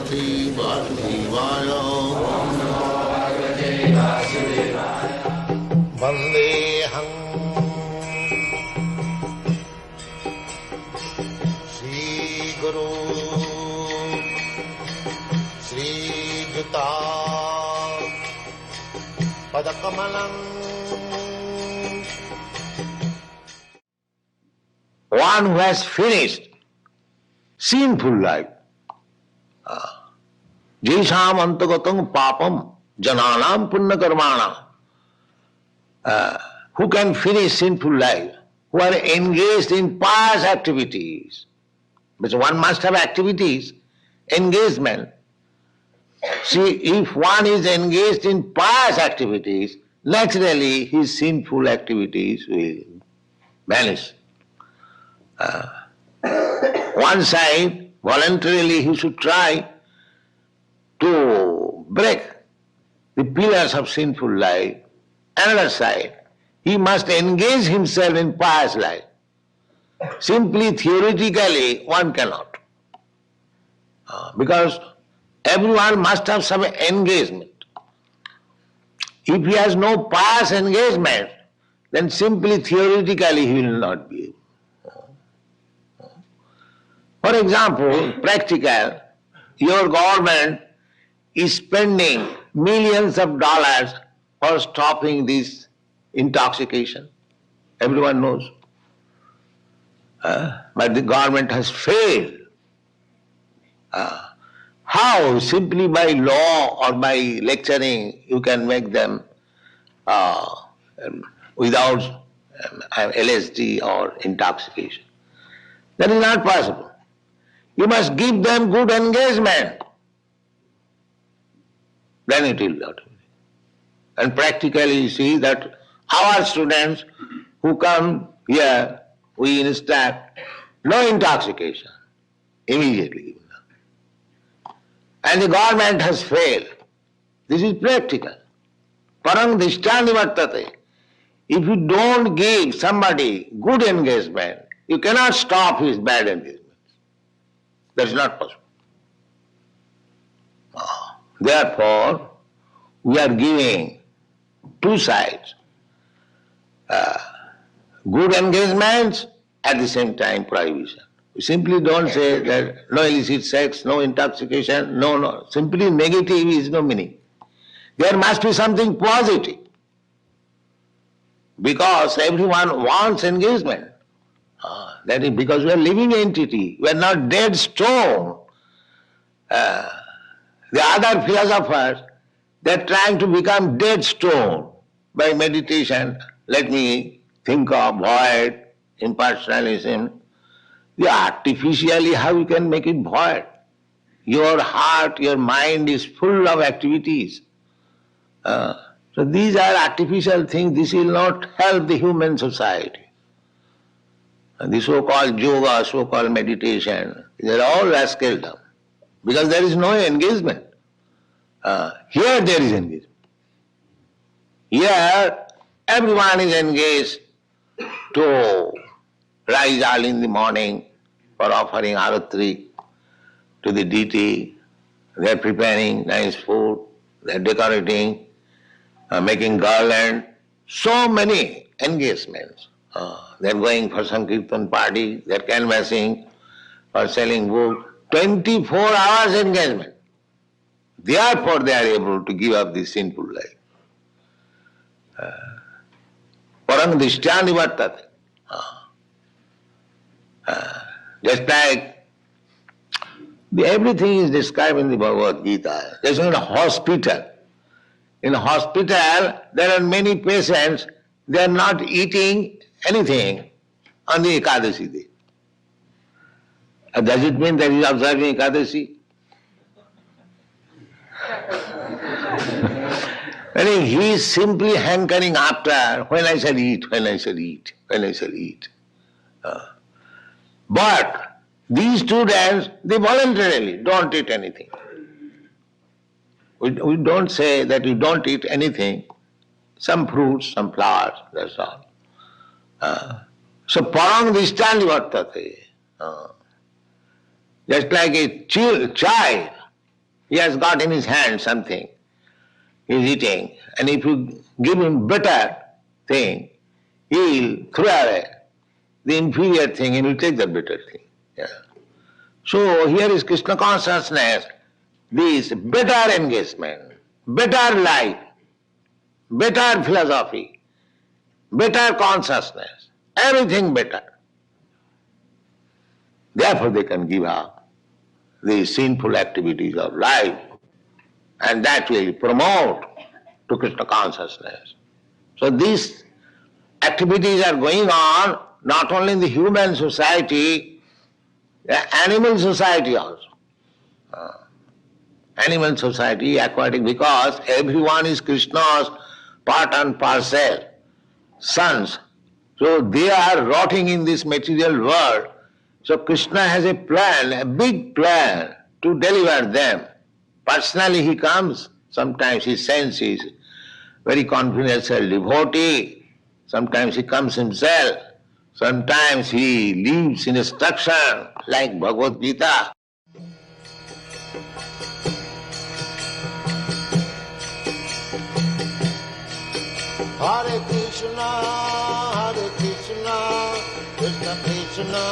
Bhagavate Vasudevaya. Vandeham Shri Guru Shri Juta Padakamalam. One who has finished sinful life. Jesham antagatam papam jananam punya karmana. Who can finish sinful life? Who are engaged in pious activities. Because one must have activities, engagement. See, if one is engaged in pious activities, naturally his sinful activities will vanish. One side, voluntarily he should try to break the pillars of sinful life. Another side, he must engage himself in pious life. Simply theoretically one cannot. Because everyone must have some engagement. If he has no pious engagement, then simply theoretically he will not be able. For example, practical, your government is spending millions of dollars for stopping this intoxication. Everyone knows. But the government has failed. How? Simply by law or by lecturing you can make them without LSD or intoxication. That is not possible. You must give them good engagement. Then it will not. And practically you see that our students who come here, we instruct no intoxication immediately. And the government has failed. This is practical. Parang dhishtani vartate. If you don't give somebody good engagement, you cannot stop his bad engagement. That is not possible. Therefore, we are giving two sides. Good engagements, at the same time prohibition. We simply don't say that no illicit sex, no intoxication, no. Simply negative is no meaning. There must be something positive. Because everyone wants engagement. That is because we are living entity. We are not dead stone. The other philosophers, they are trying to become dead stone by meditation. Let me think of void, impersonalism. Artificially how you can make it void? Your heart, your mind is full of activities. So these are artificial things. This will not help the human society. And the so-called yoga, so-called meditation, they are all rascaldom. Because there is no engagement. Here there is engagement. Here everyone is engaged to rise early in the morning for offering aratri to the deity. They are preparing nice food, they are decorating, making garland. So many engagements. They are going for Sankirtan party, they are canvassing for selling books. 24 hours engagement. Therefore they are able to give up this sinful life. Parang dhishtani vartate. Just like everything is described in the Bhagavad Gita. There's not a hospital. In a hospital, there are many patients, they are not eating anything on the Ekadasi day. Does it mean that he is observing Ekadasi? I mean, he is simply hankering after, when I shall eat, when I shall eat, when I shall eat. But these students, they voluntarily don't eat anything. We don't say that you don't eat anything, some fruits, some flowers, that's all. So parang dhishtani vartate. Just like a child, He has got in his hand something, he is eating, and if you give him better thing, he will throw away the inferior thing and will take the better thing. Yeah. So here is Krishna consciousness, this better engagement, better life, better philosophy, better consciousness, everything better. Therefore they can give up the sinful activities of life, and that will promote to Krishna consciousness. So these activities are going on not only in the human society, the animal society also. Animal society, aquatic, because everyone is Krishna's part and parcel, sons. So they are rotting in this material world. So Krishna has a plan, a big plan to deliver them. Personally he comes, sometimes he sends his very confidential devotee, sometimes he comes himself, sometimes he leaves instruction like Bhagavad Gita. Hare Krishna, Krishna Krishna,